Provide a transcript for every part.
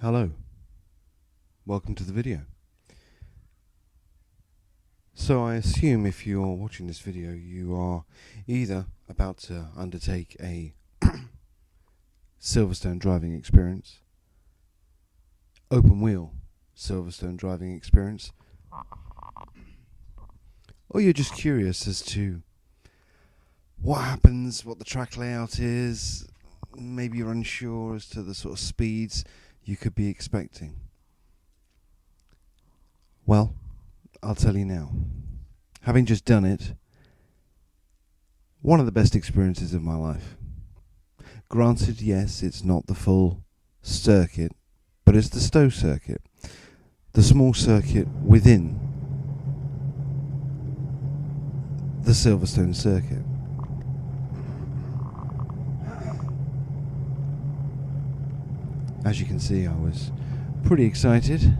Hello, welcome to the video. So I assume if you're watching this video you are either about to undertake a Silverstone driving experience, open wheel Silverstone driving experience, or you're just curious as to what happens, what the track layout is. Maybe you're unsure as to the sort of speeds you could be expecting. Well, I'll tell you now. Having just done it, one of the best experiences of my life. Granted, yes, it's not the full circuit, but it's the Stowe circuit. The small circuit within the Silverstone circuit. As you can see, I was pretty excited.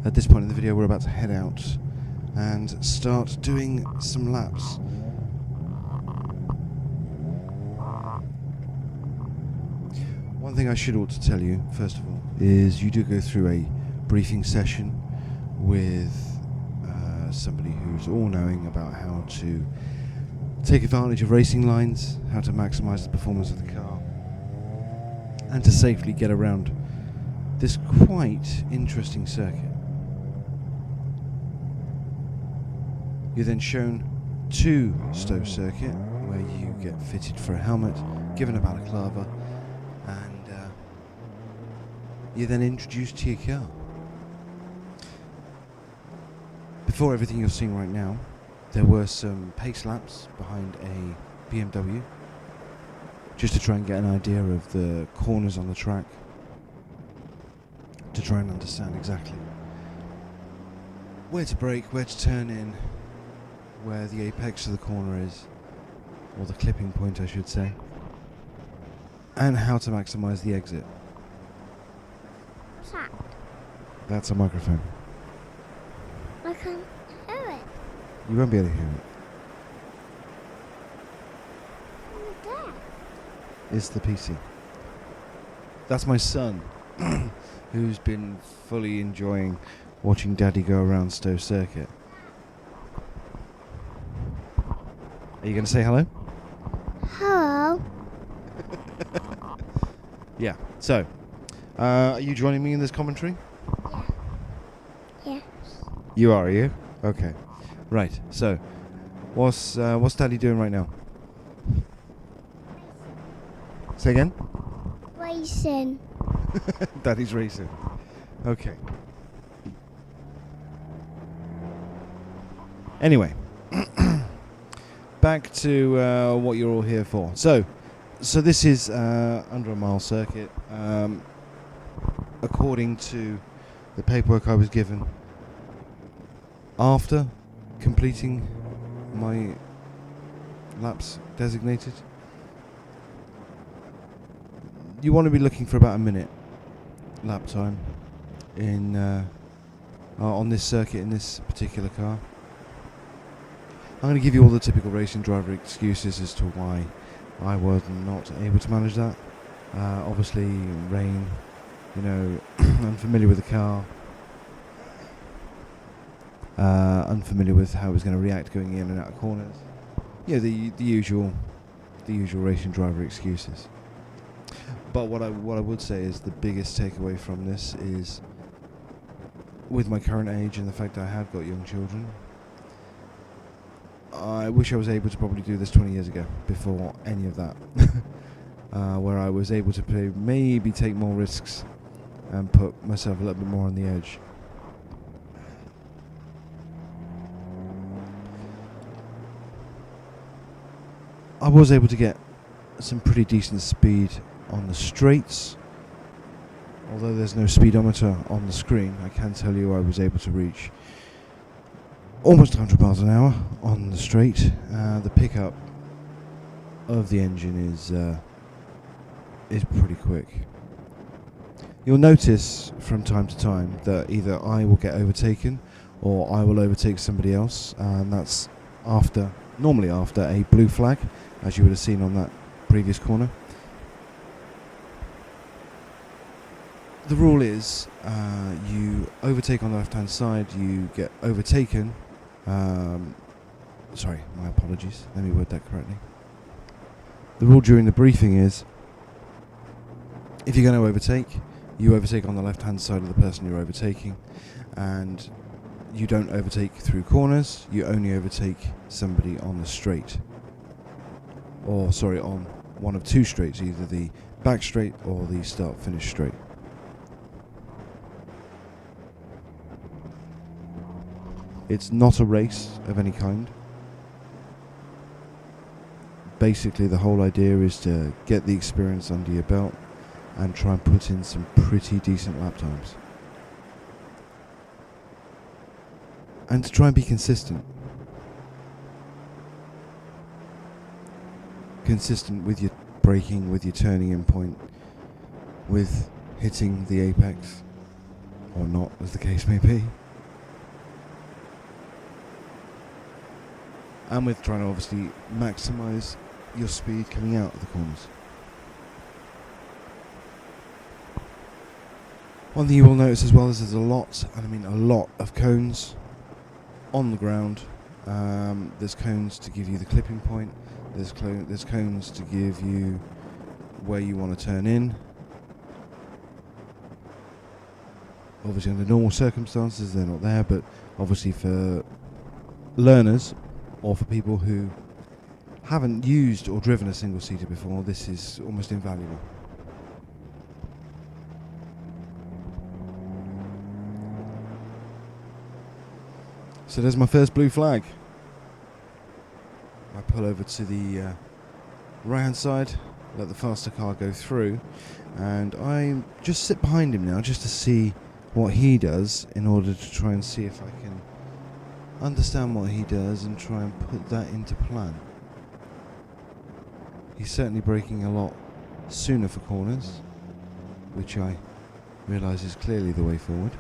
At this point in the video, we're about to head out and start doing some laps. One thing I should ought to tell you, first of all, is you do go through a briefing session with somebody who's all-knowing about how to take advantage of racing lines, how to maximise the performance of the car, and to safely get around this quite interesting circuit. You're then shown to Stowe Circuit, where you get fitted for a helmet, given a balaclava, and you're then introduced to your car. Before everything you're seeing right now, there were some pace laps behind a BMW, just to try and get an idea of the corners on the track, to try and understand exactly where to brake, where to turn in, where the apex of the corner is, or the clipping point I should say, and how to maximise the exit. What's that? That's a microphone. I can't hear it. You won't be able to hear it. What's that? It's the PC. That's my son, who's been fully enjoying watching Daddy go around Stowe Circuit. Are you going to say hello? Hello. Yeah. So, are you joining me in this commentary? Yeah. You are you? Okay. Right. So, what's Daddy doing right now? Say again? Racing. Daddy's racing. Okay. Anyway, back to what you're all here for. So this is under a mile circuit. According to the paperwork I was given, after completing my laps designated, you want to be looking for about a minute lap time in on this circuit in this particular car. I'm going to give you all the typical racing driver excuses as to why I was not able to manage that. Obviously, rain, unfamiliar with the car, unfamiliar with how it was going to react going in and out of corners. Yeah, the usual racing driver excuses. But what I would say is the biggest takeaway from this is, with my current age and the fact that I have got young children, I wish I was able to probably do this 20 years ago, before any of that, where I was able to maybe take more risks and put myself a little bit more on the edge. I was able to get some pretty decent speed on the straights. Although there's no speedometer on the screen, I can tell you I was able to reach almost 100 miles an hour on the straight. The pickup of the engine is pretty quick. You'll notice from time to time that either I will get overtaken or I will overtake somebody else, and that's normally after a blue flag, as you would have seen on that previous corner. the rule is you overtake on the left-hand side, you get overtaken. Sorry, my apologies. Let me word that correctly. The rule during the briefing is if you're going to overtake, you overtake on the left-hand side of the person you're overtaking, and you don't overtake through corners, you only overtake somebody on the straight. Or, sorry, on one of two straights, either the back straight or the start-finish straight. It's not a race of any kind. Basically, the whole idea is to get the experience under your belt and try and put in some pretty decent lap times. And to try and be consistent. Consistent with your braking, with your turning in point, with hitting the apex, or not, as the case may be. And with trying to obviously maximise your speed coming out of the corners. One thing you will notice as well is there's a lot, and I mean a lot, of cones on the ground. There's cones to give you the clipping point. There's cones to give you where you want to turn in. Obviously under normal circumstances they're not there, but obviously for learners or for people who haven't used or driven a single-seater before, this is almost invaluable. So there's my first blue flag. I pull over to the right-hand side, let the faster car go through, and I just sit behind him now just to see what he does in order to try and see if I can understand what he does and try and put that into plan. He's certainly braking a lot sooner for corners, which I realise is clearly the way forward.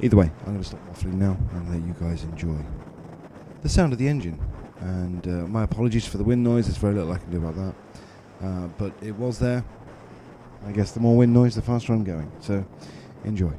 Either way, I'm going to stop waffling now and let you guys enjoy the sound of the engine. And my apologies for the wind noise, there's very little I can do about that. But it was there. I guess the more wind noise, the faster I'm going. So, enjoy.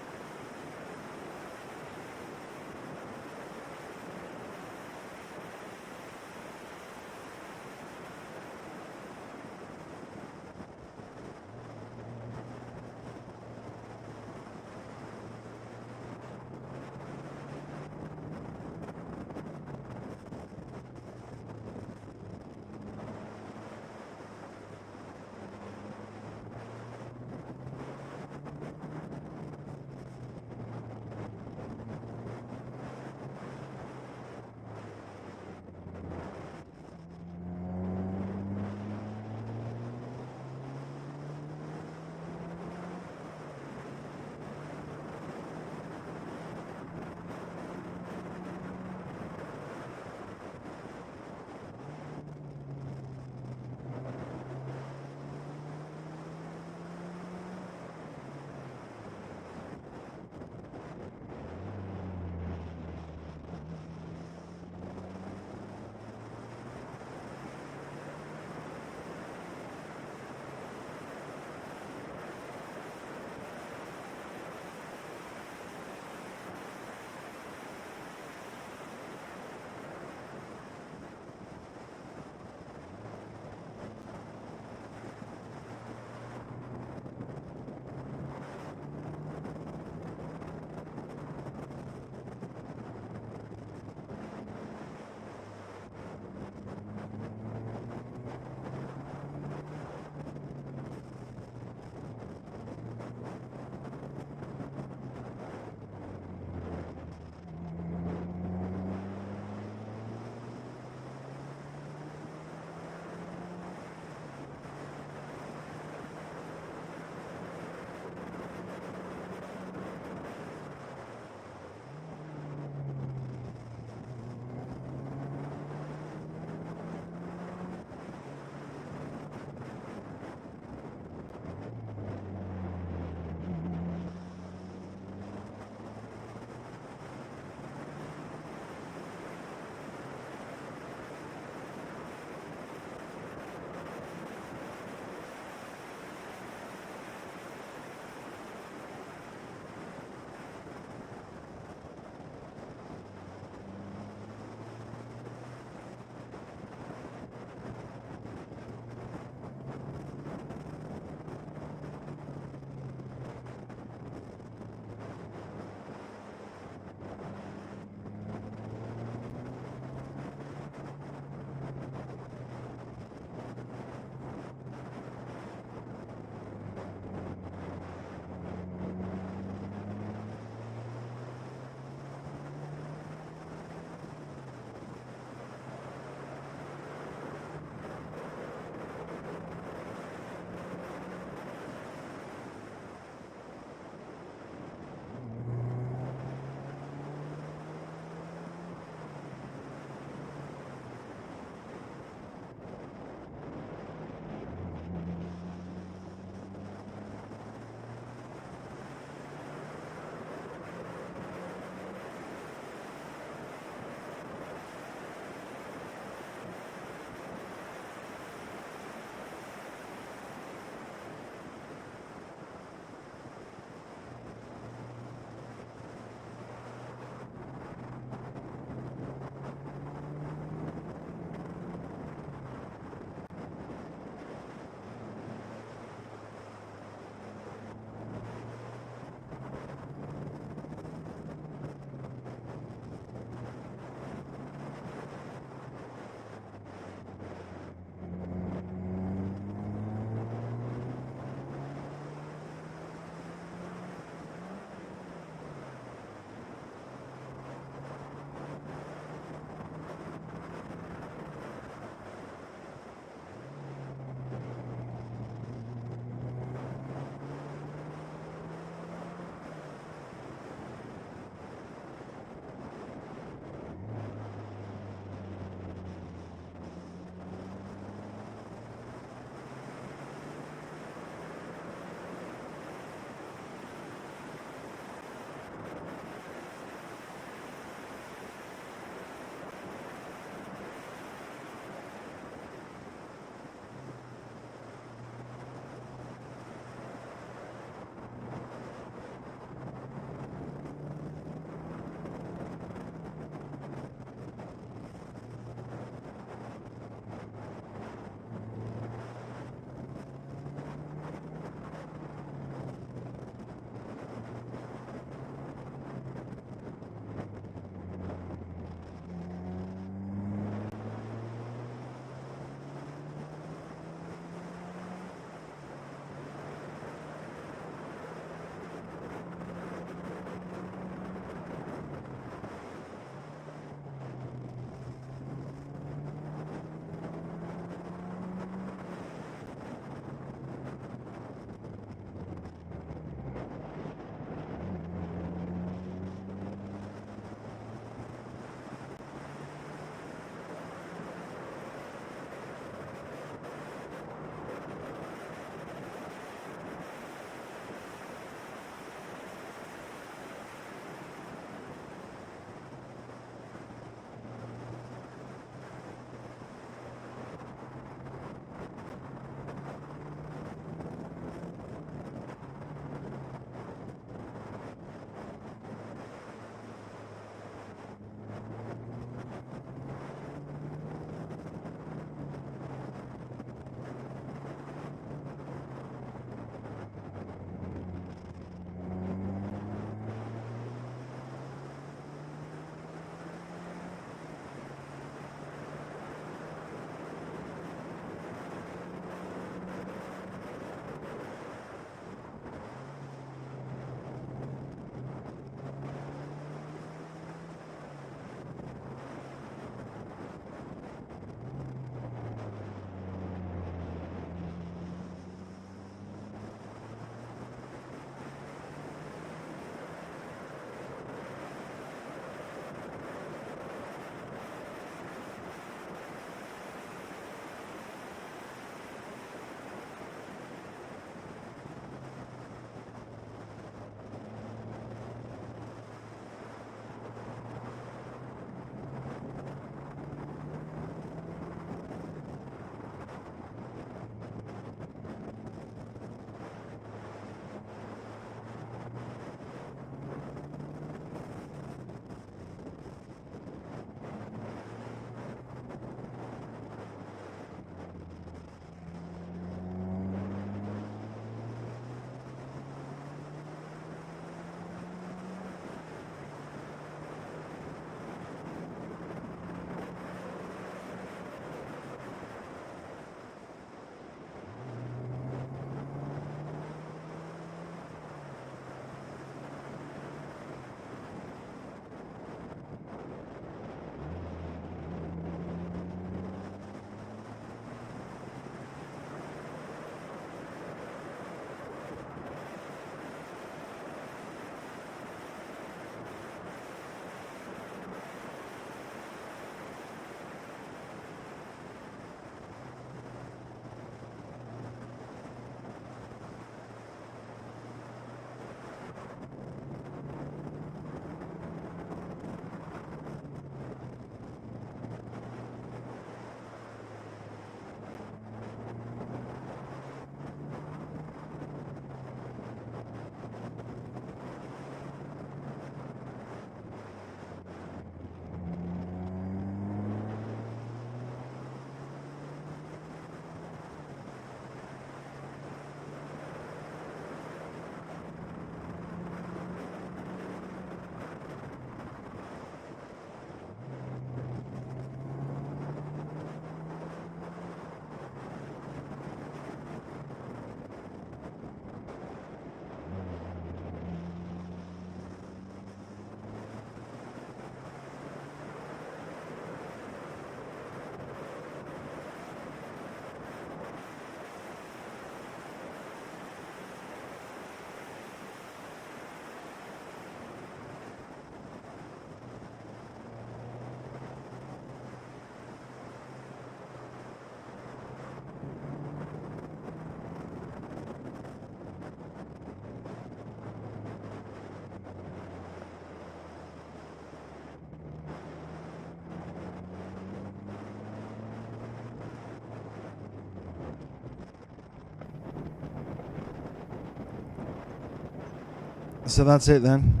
So that's it then.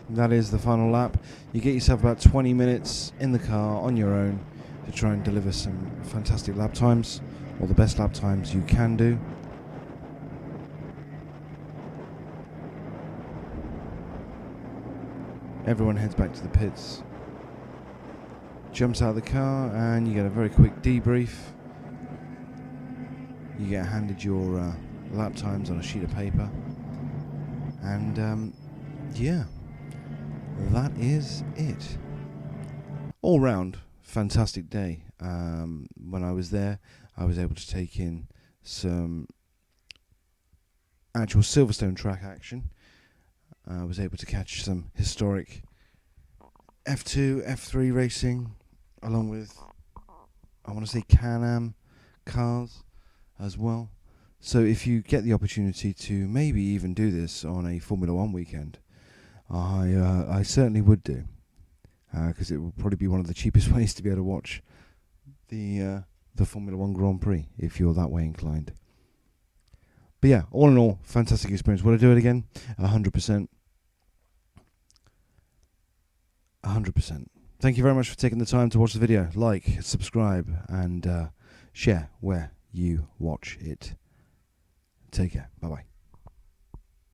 That is the final lap. You get yourself about 20 minutes in the car on your own to try and deliver some fantastic lap times, or the best lap times you can do. Everyone heads back to the pits, jumps out of the car, and you get a very quick debrief. You get handed your lap times on a sheet of paper, and yeah, that is it. All round, fantastic day. When I was there, I was able to take in some actual Silverstone track action. I was able to catch some historic F2, F3 racing, along with, I want to say, Can-Am cars as well. So if you get the opportunity to maybe even do this on a Formula One weekend, I certainly would do, because it will probably be one of the cheapest ways to be able to watch the Formula One Grand Prix if you're that way inclined. But yeah, all in all, fantastic experience. Would I do it again? 100%. 100%. Thank you very much for taking the time to watch the video. Like, subscribe, and share where you watch it. Take care. Bye-bye.